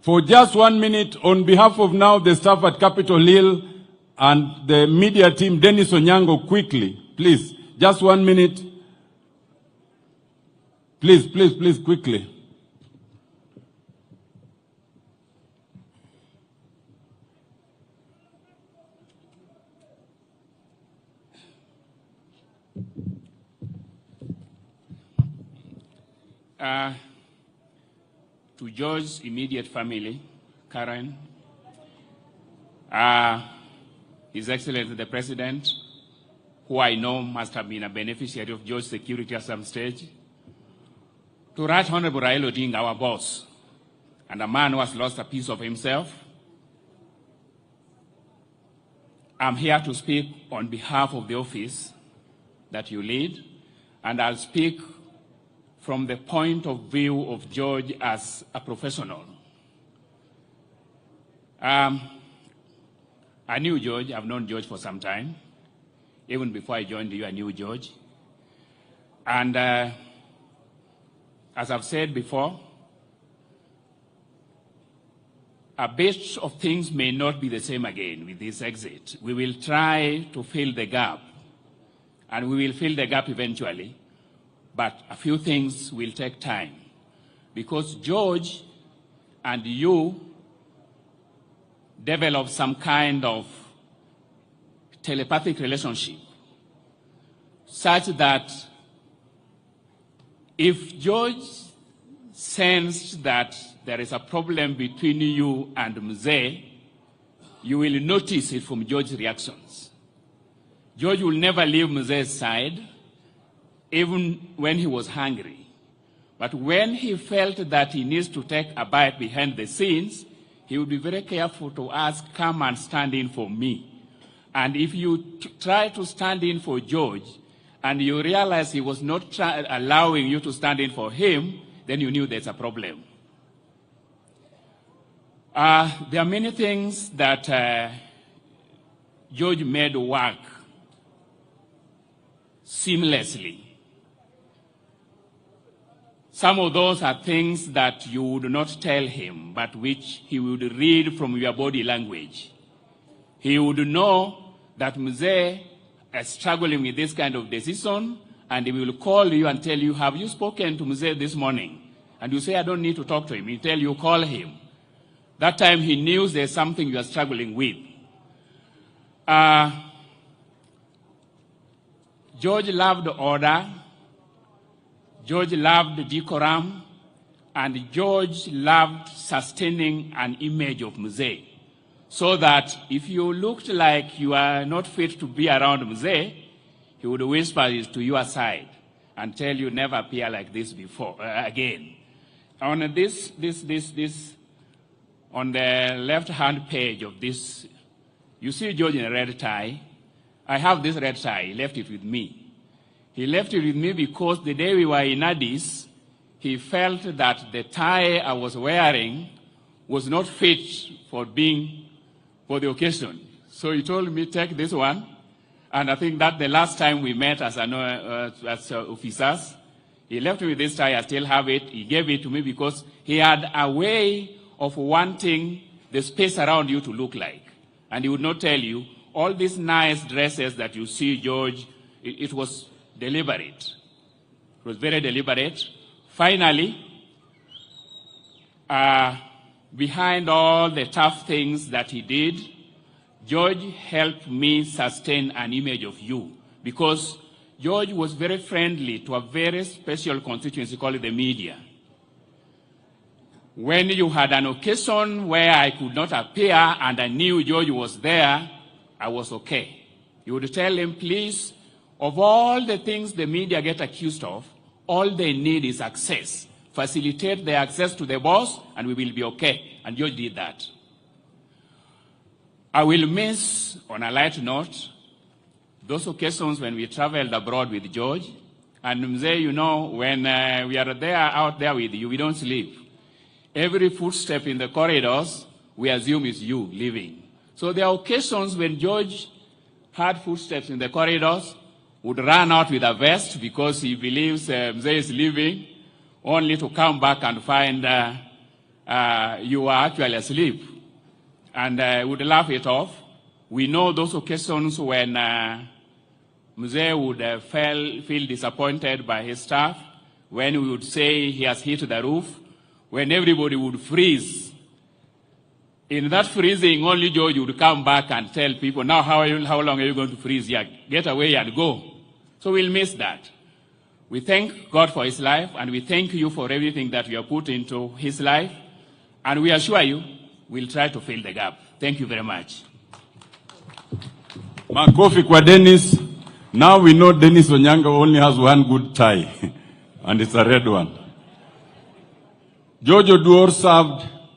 For just 1 minute, on behalf of now the staff at Capitol Hill and the media team, Dennis Onyango, quickly, please, just 1 minute. Please, quickly. To George's immediate family, Karen, His Excellency the President, who I know must have been a beneficiary of George's security at some stage, to Right Honorable Raila Odinga, our boss, and a man who has lost a piece of himself, I'm here to speak on behalf of the office that you lead, and I'll speak from the point of view of George as a professional. I knew George. I've known George for some time. Even before I joined you, I knew George. And as I've said before, a bit of things may not be the same again with this exit. We will try to fill the gap, and we will fill the gap eventually. But a few things will take time, because George and you developed some kind of telepathic relationship, such that if George sensed that there is a problem between you and Mzee, you will notice it from George's reactions. George will never leave Mzee's side, even when he was hungry. But when he felt that he needs to take a bite behind the scenes, he would be very careful to ask, come and stand in for me. And if you try to stand in for George, and you realize he was not allowing you to stand in for him, then you knew there's a problem. There are many things that George made work seamlessly. Some of those are things that you would not tell him, but which he would read from your body language. He would know that Mzee is struggling with this kind of decision, and he will call you and tell you, have you spoken to Mzee this morning? And you say, I don't need to talk to him. He'll tell you, call him. That time he knew there's something you are struggling with. George loved order. George loved decorum, and George loved sustaining an image of Mzee, so that if you looked like you are not fit to be around Mzee, he would whisper it to your side and tell you never appear like this before again. On on the left-hand page of this, you see George in a red tie. I have this red tie. He left it with me. He left it with me because the day we were in Addis, he felt that the tie I was wearing was not fit for the occasion. So he told me, take this one. And I think that the last time we met as officers, he left me with this tie. I still have it. He gave it to me because he had a way of wanting the space around you to look like. And he would not tell you, all these nice dresses that you see, George, it was deliberate. It was very deliberate. Finally, behind all the tough things that he did, George helped me sustain an image of you, because George was very friendly to a very special constituency called the media. When you had an occasion where I could not appear and I knew George was there, I was okay. You would tell him, please, of all the things the media get accused of, all they need is access. Facilitate the access to the boss, and we will be okay. And George did that. I will miss, on a light note, those occasions when we traveled abroad with George. And Mzee, you know, when we are there, out there with you, we don't sleep. Every footstep in the corridors, we assume is you leaving. So there are occasions when George heard footsteps in the corridors, would run out with a vest because he believes Mzee is leaving, only to come back and find you were actually asleep and would laugh it off. We know those occasions when Mzee would feel disappointed by his staff, when we would say he has hit the roof, when everybody would freeze. In that freezing, only George would come back and tell people, now how long are you going to freeze here? Get away and go. So we'll miss that. We thank God for his life, and we thank you for everything that you have put into his life, and we assure you we'll try to fill the gap. Thank you very much. Makofi kwa Dennis. Now we know Dennis Onyango only has one good tie, and it's a red one. George Oduor served